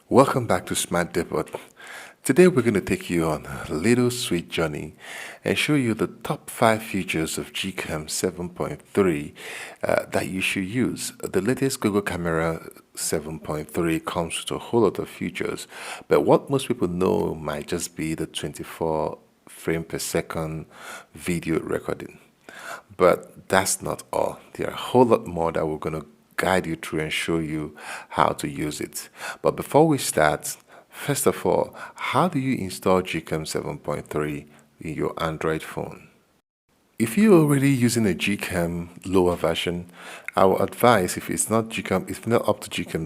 Welcome back to Smart Depot. Today we're going to take you on a little sweet journey and show you the top 5 features of Gcam 7.3 that you should use. The latest Google Camera 7.3 comes with a whole lot of features, but what most people know might just be the 24 frame per second video recording. But that's not all. There are a whole lot more that we're going to guide you through and show you how to use it. But before we start, first of all, how do you install Gcam 7.3 in your Android phone? If you're already using a Gcam lower version, I would advise, if it's not up to Gcam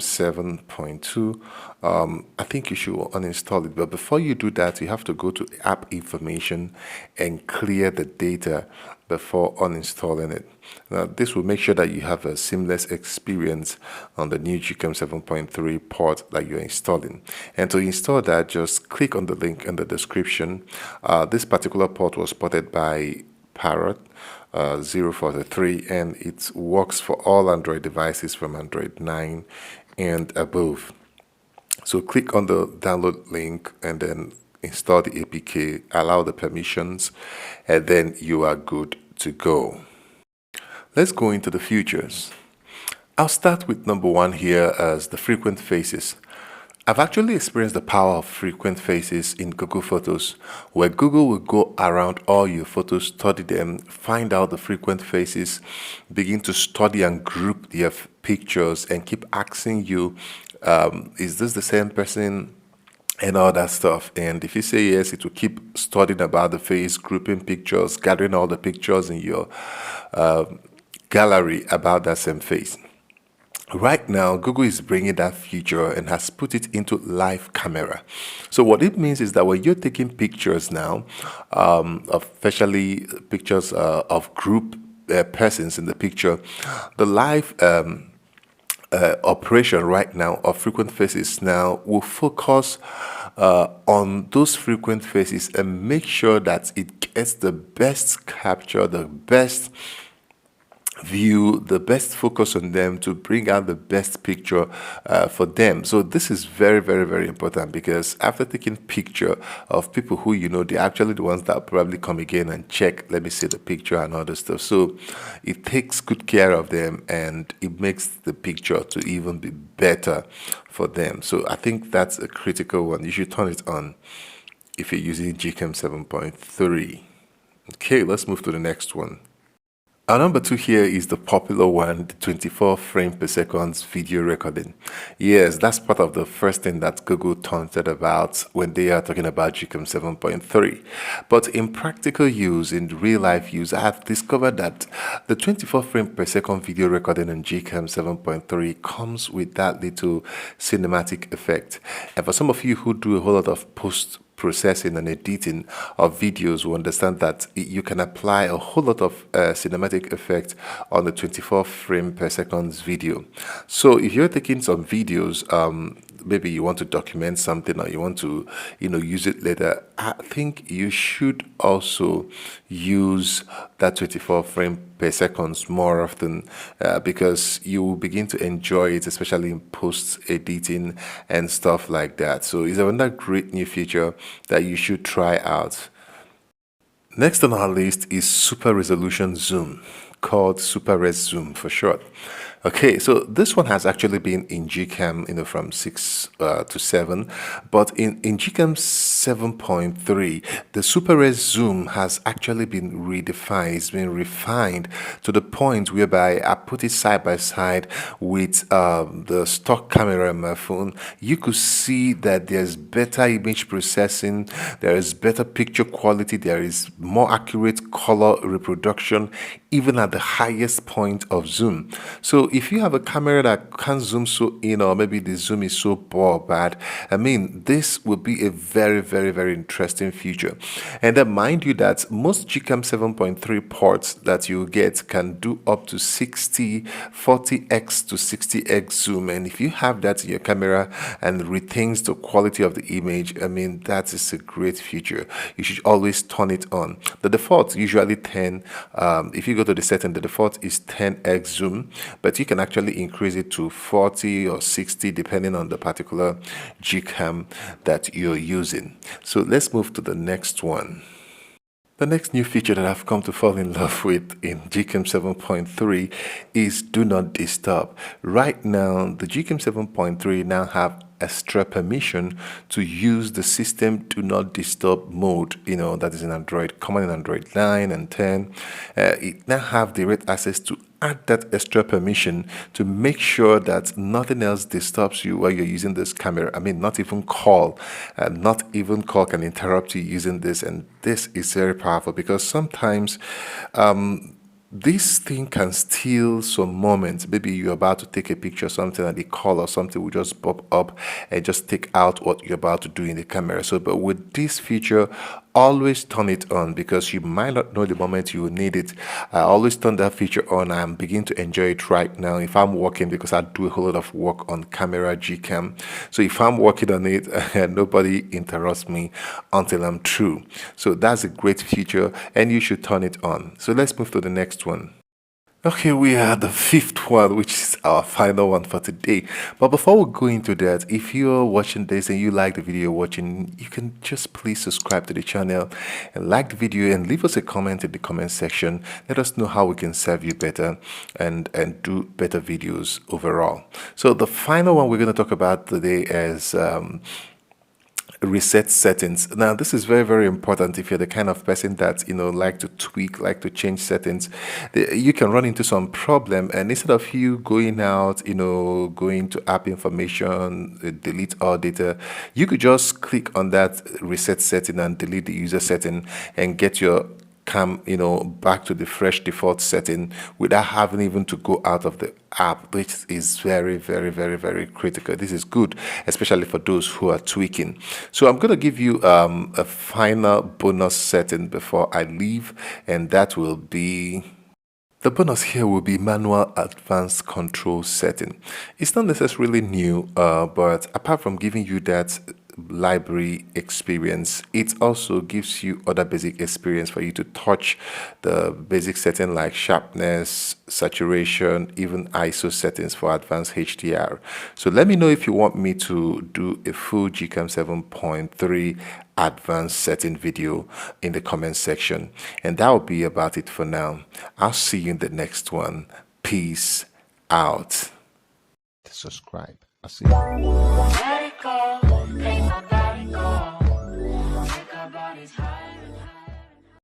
7.2, I think you should uninstall it. But before you do that, you have to go to app information and clear the data before uninstalling it. Now, this will make sure that you have a seamless experience on the new Gcam 7.3 port that you're installing. And to install that, just click on the link in the description. This particular port was ported by Parrot 043, and it works for all Android devices from Android 9 and above. So click on the download link and then install the APK, allow the permissions, and then you are good to go. Let's go into the features. I'll start with number 1 here as the frequent faces. I've actually experienced the power of frequent faces in Google Photos, where Google will go around all your photos, study them, find out the frequent faces, begin to study and group their pictures, and keep asking you, is this the same person? And all that stuff. And if you say yes, it will keep studying about the face, grouping pictures, gathering all the pictures in your gallery about that same face. Right now, Google is bringing that feature and has put it into live camera. So what it means is that when you're taking pictures now, especially pictures of group persons in the picture, the live operation right now of frequent faces now will focus on those frequent faces and make sure that it gets the best capture, the best view, the best focus on them to bring out the best picture for them. So this is very, very, very important, because after taking picture of people who you know, they're actually the ones that probably come again and check, let me see the picture and all this stuff. So it takes good care of them and it makes the picture to even be better for them. So I think that's a critical one. You should turn it on if you're using Gcam 7.3. Okay, let's move to the next one. Our number 2 here is the popular one, the 24 frame per second video recording. Yes, that's part of the first thing that Google taunted about when they are talking about Gcam 7.3. But in practical use, in real life use, I have discovered that the 24 frame per second video recording in Gcam 7.3 comes with that little cinematic effect. And for some of you who do a whole lot of post-processing and editing of videos, will understand that you can apply a whole lot of cinematic effect on the 24 frame per second video. So if you're taking some videos, maybe you want to document something or you want to use it later, I think you should also use that 24 frame per second more often, because you will begin to enjoy it, especially in post editing and stuff like that. So it's another great new feature that you should try out. Next on our list is super resolution zoom, called Super Res Zoom for short. Okay, so this one has actually been in Gcam, from 6 to 7, but in Gcam 7.3, the Super Res Zoom has actually been redefined, it's been refined to the point whereby I put it side by side with the stock camera on my phone. You could see that there's better image processing, there is better picture quality, there is more accurate color reproduction, even at the highest point of zoom. So if you have a camera that can't zoom so in, or maybe the zoom is so poor or bad, I mean, this will be a very, very, very interesting feature. And then mind you that most Gcam 7.3 ports that you get can do up to 40x to 60x zoom. And if you have that in your camera and retains the quality of the image, I mean, that is a great feature. You should always turn it on. The default usually 10. If you go to the setting, the default is 10x zoom, but you can actually increase it to 40 or 60 depending on the particular Gcam that you're using. So let's move to the next one. The next new feature that I've come to fall in love with in Gcam 7.3 is Do Not Disturb. Right now, the Gcam 7.3 now have extra permission to use the system Do Not Disturb mode, that is in Android, common in Android 9 and 10. It now have direct access to add that extra permission to make sure that nothing else disturbs you while you're using this camera. I mean, not even call can interrupt you using this. And this is very powerful because sometimes this thing can steal some moments. Maybe you're about to take a picture or something and the call or something will just pop up and just take out what you're about to do in the camera. So, but with this feature, always turn it on because you might not know the moment you will need it. I always turn that feature on. I'm beginning to enjoy it right now if I'm working, because I do a whole lot of work on camera Gcam. So if I'm working on it, nobody interrupts me until I'm through. So that's a great feature and you should turn it on. So let's move to the next one. Okay, we are the fifth one, which is our final one for today. But before we go into that, if you're watching this and you like the video you're watching, you can just please subscribe to the channel and like the video and leave us a comment in the comment section. Let us know how we can serve you better and do better videos overall. So the final one we're going to talk about today is reset settings. Now this is very, very important if you're the kind of person that like to tweak, like to change settings. You can run into some problem, and instead of you going out, going to app information, delete all data, you could just click on that reset setting and delete the user setting and get your cam back to the fresh default setting without having even to go out of the app, which is very, very, very, very critical. This is good, especially for those who are tweaking. So I'm going to give you a final bonus setting before I leave, and that will be the bonus here will be manual advanced control setting. It's not necessarily new, but apart from giving you that library experience, it also gives you other basic experience for you to touch the basic setting like sharpness, saturation, even ISO settings for advanced HDR. So let me know if you want me to do a full Gcam 7.3 advanced setting video in the comment section. And that will be about it for now. I'll see you in the next one. Peace out. Subscribe. I'll see you.